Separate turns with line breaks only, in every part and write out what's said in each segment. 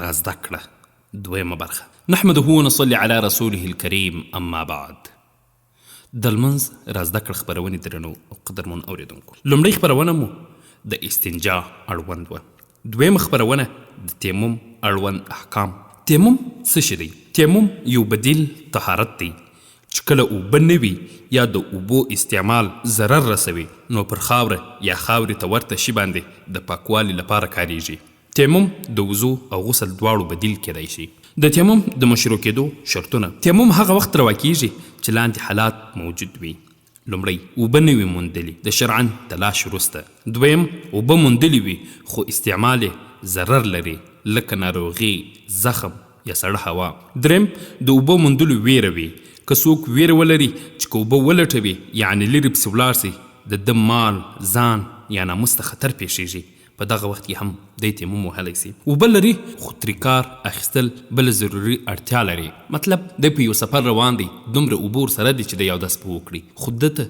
را زده کړه. دویمه برخه: نحمده ونصلي على رسوله الكريم اما بعد. د لمونځ را زده کړه خپرونې درنو او قدرمن اورېدونکو، لومړۍ خپرونه مو د استنجا اړوند وه. دویمه خپرونه د تیمم اړوند احکام. تیمم څه شی دی؟ تیمم یو بدیل طهارت دی چې کله اوبه نه وي یا د اوبو استعمال ضرر رسوي نو پر خاوره یا خاورې ته ورته شي باندې د پاکوالي لپاره کاریږي. تیمم د وضو او غسل دواړو بدیل کیدای شي. د تیمم د مشروع کېدو شرطونه: تیمم هغه وخت روا کیږي چې لاندې حالات موجود وي. لومړی، اوبه نه وي موندلي د شرعاً تلاش وروسته. دویم، اوبه موندلي وي خو استعمال ضرر لري لکه ناروغي، زخم یا سړه هوا. دریم، د اوبه موندلو ویره وي. که څوک ویره ولري چې که اوبه ولټوي یعنې لرې پسې ولاړ سي د ده مال، ځان یا ناموس ته خطر پیښیږي، په دغه وخت کې هم دی تیمم وهلی سي. اوبه لري خو ترې کار اخیستل بله ضروري اړتیا لري. مطلب دی په یو سفر روان دی، دومره اوبه ورسره دي چې دی اودس به وکړي، خو ده ته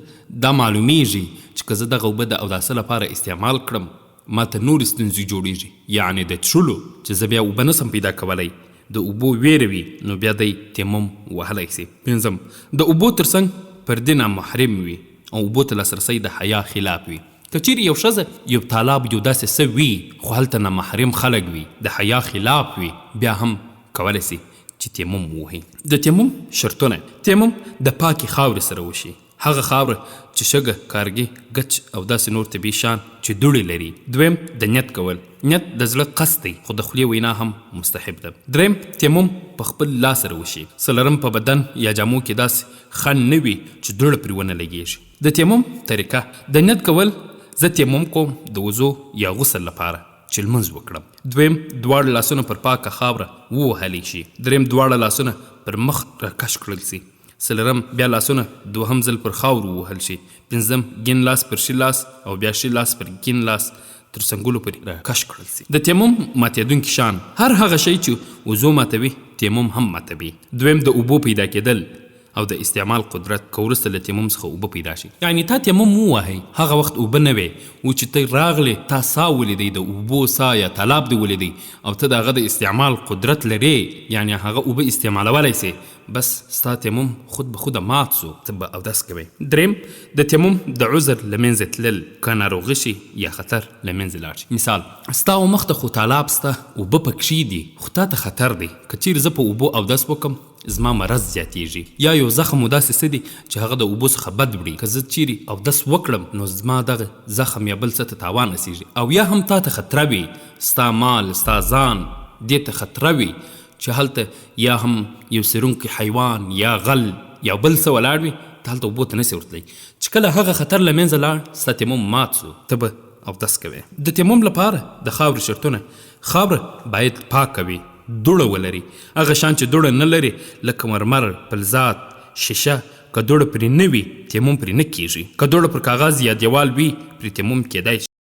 دا معلومیږي چې که زه دغه اوبه د اوداسه لپاره استعمال کړم ما ته نورې ستونزې جوړیږي، یعنې د څښلو چې زه بیا اوبه نسم پیدا کولی، د اوبو ویره وي نو بیا دی تیمم وهلی سي. پنځم، د اوبو ترڅنګ پردې نامحرم وي او اوبو ته لاسرسی د حیا خلاف وي. که چیرې یو ښځه یو تالاب یو داسې څه وي خو هلته نامحرم خلک وي، د حیا خلاف وي، بیا هم کولی سي چې تیمم ووهي. د تیمم شرطونه: تیمم د پاکې خاورې سره وشي، هغه خاوره چې شګه، کارګي، ګچ او داسې نور طبیعي شیان چې دوړې لري. دویم، د نیت کول. نیت د زړه قصد دی خو د خولې وینا هم مستحب ده. دریم، تیمم په خپل لاس سره وشي. څلورم، په بدن یا جامو کې داسې خن نه وي چې دوړه پرې ونه لګېږي. د تیمم طریقه: د نیت کول: زه تیمم کوم د وضو یا غسل لپاره چې لمونځ وکړم. دویم، دواړه لاسونه پر پاکه خاوره ووهلی شي. دریم، دواړه لاسونه پر مخ راکش کړل سي. څلورم، بیا لاسونه دوهم ځل پر خاورو ووهل شي. پنځم، ګین لاس پر شي لاس او بیا شي لاس پر ګین لاس تر څنګلو پورې راکش کړل سي. د تیمم ماتېدونکي شیان: هر هغه شی چې وضو ماتوي تیمم هم ماتوي. دویم، د اوبو پیدا کېدل او د استعمال قدرت، که وروسته له تیمم څخه اوبه پیدا شي. یعنې تا تیمم ووهئ، هغه وخت اوبه نه وې و چې ته راغلې، تا سا ولیدی، د اوبو سا یا تالاب دی ولیدی او ته د هغه د استعمال قدرت لرې، یعنې هغه اوبه استعمالولی سي، بس ستا تیمم خود به خوده مات سو، ته به اودس کوې. دریم، د تیمم د عذر له منځه تلل، که ناروغي شي یا خطر له منځه لاړ شي. مثال: ستا و مخته خو تالاب سته، اوبه پکښې دي خو تا ته خطر دی، که چیرې زه په اوبو اودس وکړم زما مرض زیاتیږي، یا یو زخم و داسې څه دي چې هغه د اوبو څخه بد وړي، که زه چیرې اودس وکړم نو زما دغه زخم یا بل څه ته تاوان رسیږي، او یا هم تا ته خطره وي، ستا مال، ستا ځان دې ته خطره وي چې هلته یا هم یو څیرونکی حیوان یا غل یا بل څه ولاړ وي، ته هلته اوبو ته نسې ورتلی. چې کله هغه خطر له منځه لاړ ستا تیمم مات سو، ته به اودس کوې. د تیمم لپاره د خاورې شرطونه: خاوره باید پاکه وي، دوړه ولري. هغه شیان چې دوړه نه لري لکه مرمر، فلزات، شیشه، که دوړه پرې نه وي تیمم پرې نه کیږي. که دوړه پر کاغذ یا دیوال وي پرې تیمم کیدای شي.